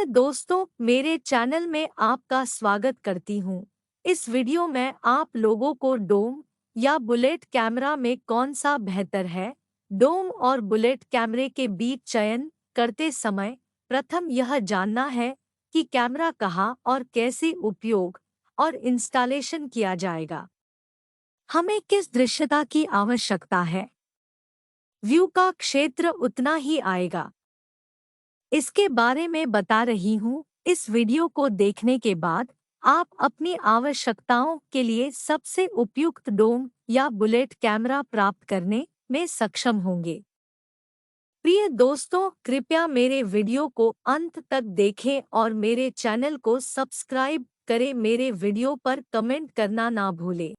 प्रिय दोस्तों, मेरे चैनल में आपका स्वागत करती हूँ। इस वीडियो में आप लोगों को डोम या बुलेट कैमरा में कौन सा बेहतर है, डोम और बुलेट कैमरे के बीच चयन करते समय प्रथम यह जानना है कि कैमरा कहाँ और कैसे उपयोग और इंस्टॉलेशन किया जाएगा। हमें किस दृश्यता की आवश्यकता है, व्यू का क्षेत्र उतना ही आएगा। इसके बारे में बता रही हूँ। इस वीडियो को देखने के बाद आप अपनी आवश्यकताओं के लिए सबसे उपयुक्त डोम या बुलेट कैमरा प्राप्त करने में सक्षम होंगे। प्रिय दोस्तों, कृपया मेरे वीडियो को अंत तक देखें और मेरे चैनल को सब्सक्राइब करें। मेरे वीडियो पर कमेंट करना ना भूलें।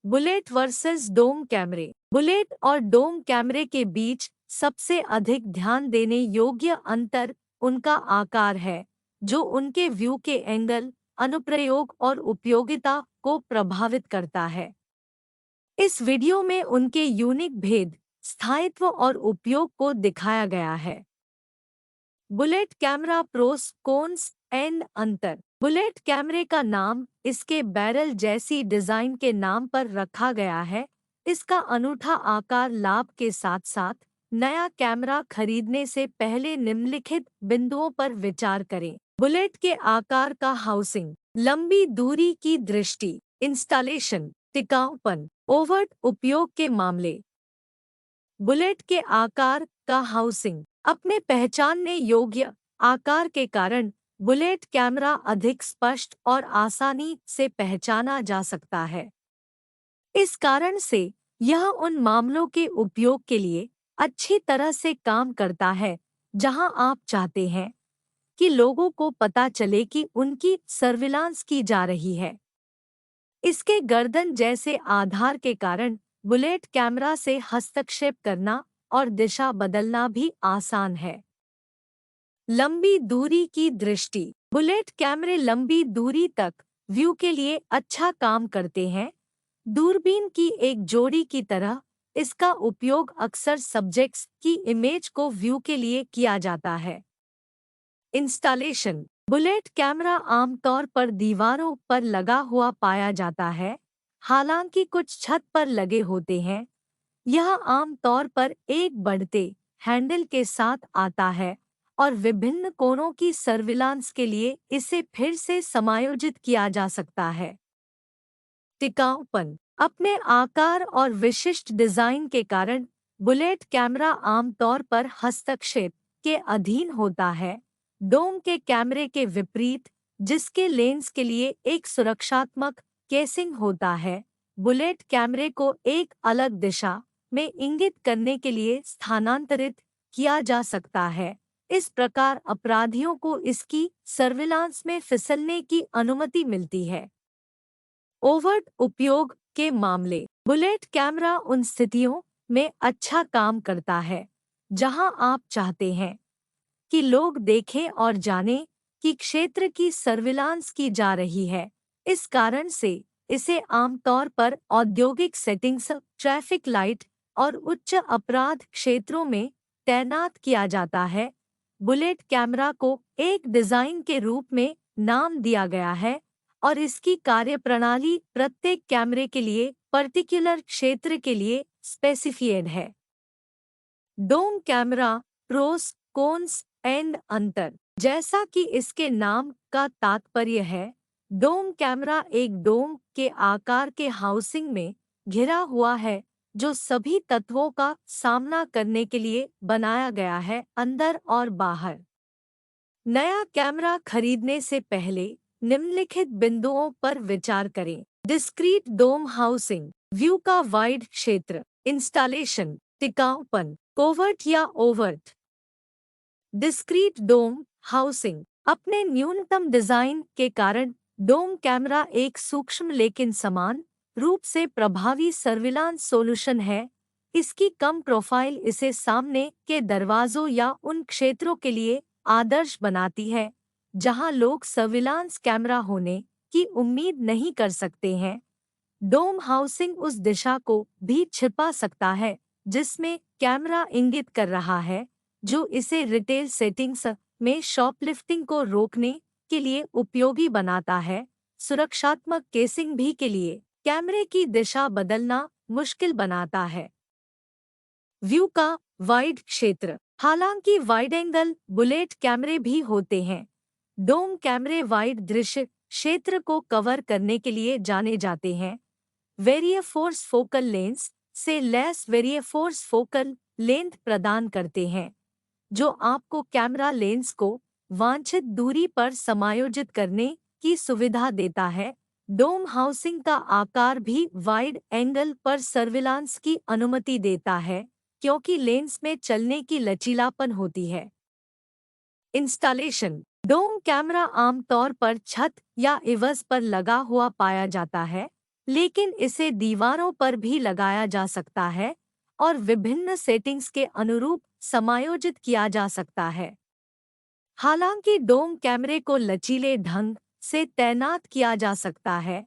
बुलेट वर्सेस डोम कैमरे। बुलेट और डोम कैमरे के बीच सबसे अधिक ध्यान देने योग्य अंतर उनका आकार है, जो उनके व्यू के एंगल, अनुप्रयोग और उपयोगिता को प्रभावित करता है। इस वीडियो में उनके यूनिक भेद, स्थायित्व और उपयोग को दिखाया गया है। Bullet camera pros, cons and अंतर। बुलेट कैमरे का नाम इसके बैरल जैसी डिजाइन के नाम पर रखा गया है। इसका अनूठा आकार लाभ के साथ साथ नया कैमरा खरीदने से पहले निम्नलिखित बिंदुओं पर विचार करें। बुलेट के आकार का हाउसिंग, लंबी दूरी की दृष्टि, इंस्टॉलेशन, टिकाऊपन, ओवर्ट उपयोग के मामले। बुलेट के आकार का हाउसिंग, अपने पहचानने योग्य आकार के कारण बुलेट कैमरा अधिक स्पष्ट और आसानी से पहचाना जा सकता है। इस कारण से यह उन मामलों के उपयोग के लिए अच्छी तरह से काम करता है जहां आप चाहते हैं कि लोगों को पता चले कि उनकी सर्विलांस की जा रही है। इसके गर्दन जैसे आधार के कारण बुलेट कैमरा से हस्तक्षेप करना और दिशा बदलना भी आसान है। लंबी दूरी की दृष्टि। बुलेट कैमरे लंबी दूरी तक व्यू के लिए अच्छा काम करते हैं। दूरबीन की एक जोड़ी की तरह इसका उपयोग अक्सर सब्जेक्ट्स की इमेज को व्यू के लिए किया जाता है। इंस्टॉलेशन। बुलेट कैमरा आमतौर पर दीवारों पर लगा हुआ पाया जाता है, हालांकि कुछ छत पर लगे होते हैं। यह आमतौर पर एक बढ़ते हैंडल के साथ आता है और विभिन्न कोणों की सर्विलांस के लिए इसे फिर से समायोजित किया जा सकता है। टिकाऊपन। अपने आकार और विशिष्ट डिजाइन के कारण बुलेट कैमरा आमतौर पर हस्तक्षेप के अधीन होता है। डोम के कैमरे के विपरीत, जिसके लेंस के लिए एक सुरक्षात्मक केसिंग होता है, बुलेट कैमरे को एक अलग दिशा में इंगित करने के लिए स्थानांतरित किया जा सकता है। इस प्रकार अपराधियों को इसकी सर्विलांस में फिसलने की अनुमति मिलती है। ओवर्ट उपयोग के मामले। बुलेट कैमरा उन स्थितियों में अच्छा काम करता है जहां आप चाहते हैं कि लोग देखें और जानें कि क्षेत्र की सर्विलांस की जा रही है। इस कारण से इसे आमतौर पर औद्योगिक सेटिंग्स, ट्रैफिक लाइट और उच्च अपराध क्षेत्रों में तैनात किया जाता है। बुलेट कैमरा को एक डिजाइन के रूप में नाम दिया गया है और इसकी कार्यप्रणाली प्रत्येक कैमरे के लिए पर्टिकुलर क्षेत्र के लिए स्पेसिफाइड है। Dome camera pros, cons and अंतर। जैसा कि इसके नाम का तात्पर्य है, डोम कैमरा एक डोम के आकार के हाउसिंग में घिरा हुआ है जो सभी तत्वों का सामना करने के लिए बनाया गया है, अंदर और बाहर। नया कैमरा खरीदने से पहले निम्नलिखित बिंदुओं पर विचार करें। डिस्क्रीट डोम हाउसिंग, व्यू का वाइड क्षेत्र, इंस्टॉलेशन, टिकाऊपन, कोवर्ट या ओवर्ट। डिस्क्रीट डोम हाउसिंग। अपने न्यूनतम डिजाइन के कारण डोम कैमरा एक सूक्ष्म लेकिन समान रूप से प्रभावी सर्विलांस सॉल्यूशन है। इसकी कम प्रोफाइल इसे सामने के दरवाजों या उन क्षेत्रों के लिए आदर्श बनाती है जहां लोग सर्विलांस कैमरा होने की उम्मीद नहीं कर सकते हैं। डोम हाउसिंग उस दिशा को भी छिपा सकता है जिसमें कैमरा इंगित कर रहा है, जो इसे रिटेल सेटिंग्स, में शॉपलिफ्टिंग को रोकने के लिए उपयोगी बनाता है। सुरक्षात्मक केसिंग भी के लिए कैमरे की दिशा बदलना मुश्किल बनाता है। व्यू का वाइड क्षेत्र। हालांकि वाइड एंगल बुलेट कैमरे भी होते हैं, डोम कैमरे वाइड दृश्य क्षेत्र को कवर करने के लिए जाने जाते हैं। वेरिएफोर्स फोकल लेंस से लैस वेरिएफोर्स फोकल लेंथ प्रदान करते हैं, जो आपको कैमरा लेंस को वांछित दूरी पर समायोजित करने की सुविधा देता है। डोम हाउसिंग का आकार भी वाइड एंगल पर सर्विलांस की अनुमति देता है, क्योंकि लेंस में चलने की लचीलापन होती है। इंस्टॉलेशन। डोम कैमरा आमतौर पर छत या इवज पर लगा हुआ पाया जाता है, लेकिन इसे दीवारों पर भी लगाया जा सकता है और विभिन्न सेटिंग्स के अनुरूप समायोजित किया जा सकता है। हालांकि डोम कैमरे को लचीले ढंग से तैनात किया जा सकता है,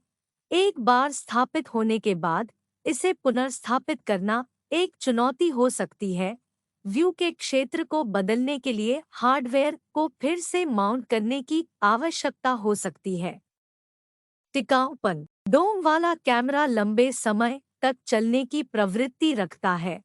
एक बार स्थापित होने के बाद इसे पुनर्स्थापित करना एक चुनौती हो सकती है। व्यू के क्षेत्र को बदलने के लिए हार्डवेयर को फिर से माउंट करने की आवश्यकता हो सकती है। टिकाऊपन। डोम वाला कैमरा लंबे समय तक चलने की प्रवृत्ति रखता है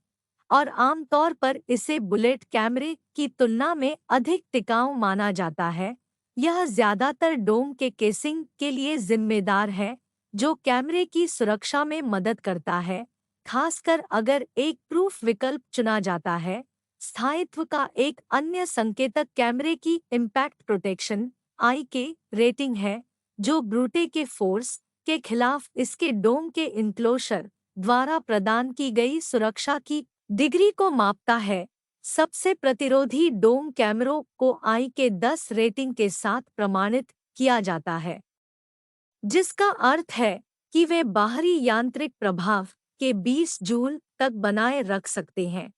और आमतौर पर इसे बुलेट कैमरे की तुलना में अधिक टिकाऊ माना जाता है। यह ज्यादातर डोम के केसिंग के लिए जिम्मेदार है, जो कैमरे की सुरक्षा में मदद करता है, खासकर अगर एक प्रूफ विकल्प चुना जाता है। स्थायित्व का एक अन्य संकेतक कैमरे की इम्पैक्ट प्रोटेक्शन (IK) रेटिंग है, जो ब्रूटे के फोर्स के खिलाफ इसके डोम के इनक्लोजर द्वारा प्रदान की गई सुरक्षा की डिग्री को मापता है। सबसे प्रतिरोधी डोम कैमरों को IK 10 रेटिंग के साथ प्रमाणित किया जाता है, जिसका अर्थ है कि वे बाहरी यांत्रिक प्रभाव के 20 जूल तक बनाए रख सकते हैं।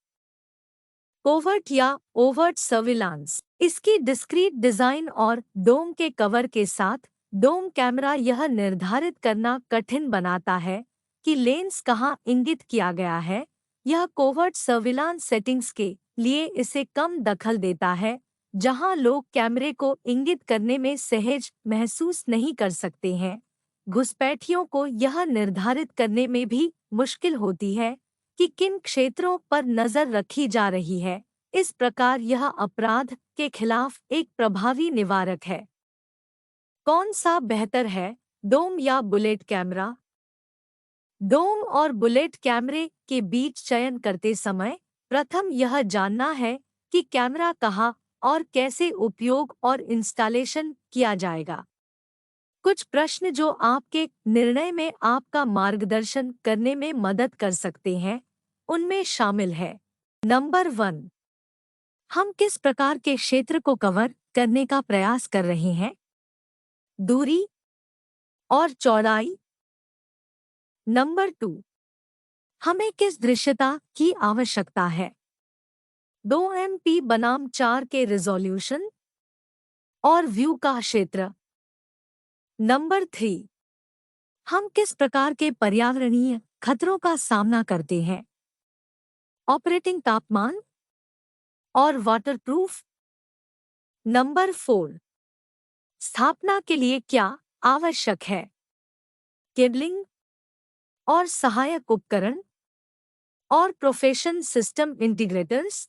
कोवर्ट या ओवर्ट सर्विलांस। इसकी डिस्क्रीट डिजाइन और डोम के कवर के साथ डोम कैमरा यह निर्धारित करना कठिन बनाता है कि लेंस कहाँ इंगित किया गया है। यह कोवर्ट सर्विलांस सेटिंग्स के लिए इसे कम दखल देता है, जहां लोग कैमरे को इंगित करने में सहज महसूस नहीं कर सकते हैं। घुसपैठियों को यह निर्धारित करने में भी मुश्किल होती है कि किन क्षेत्रों पर नजर रखी जा रही है। इस प्रकार यह अपराध के खिलाफ एक प्रभावी निवारक है। कौन सा बेहतर है, डोम या बुलेट कैमरा? डोम और बुलेट कैमरे के बीच चयन करते समय प्रथम यह जानना है कि कैमरा कहाँ और कैसे उपयोग और इंस्टॉलेशन किया जाएगा। कुछ प्रश्न जो आपके निर्णय में आपका मार्गदर्शन करने में मदद कर सकते हैं, उनमें शामिल है। नंबर 1, हम किस प्रकार के क्षेत्र को कवर करने का प्रयास कर रहे हैं? दूरी और चौड़ाई। नंबर 2, हमें किस दृश्यता की आवश्यकता है? 2MP बनाम 4 के रिजोल्यूशन और व्यू का क्षेत्र। नंबर 3, हम किस प्रकार के पर्यावरणीय खतरों का सामना करते हैं? ऑपरेटिंग तापमान और वाटरप्रूफ। नंबर 4, स्थापना के लिए क्या आवश्यक है? केबलिंग और सहायक उपकरण और प्रोफेशन सिस्टम इंटीग्रेटर्स।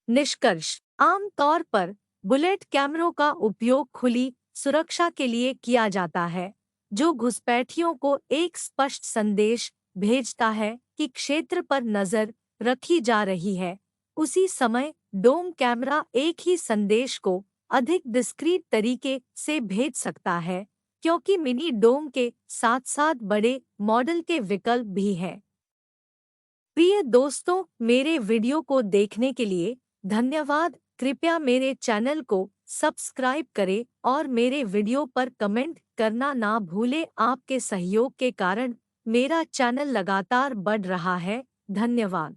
निष्कर्ष। आमतौर पर बुलेट कैमरों का उपयोग खुली सुरक्षा के लिए किया जाता है, जो घुसपैठियों को एक स्पष्ट संदेश भेजता है कि क्षेत्र पर नजर रखी जा रही है। उसी समय डोम कैमरा एक ही संदेश को अधिक डिस्क्रीट तरीके से भेज सकता है, क्योंकि मिनी डोम के साथ साथ बड़े मॉडल के विकल्प भी हैं। प्रिय दोस्तों, मेरे वीडियो को देखने के लिए धन्यवाद। कृपया मेरे चैनल को सब्सक्राइब करें और मेरे वीडियो पर कमेंट करना ना भूलें। आपके सहयोग के कारण मेरा चैनल लगातार बढ़ रहा है। धन्यवाद।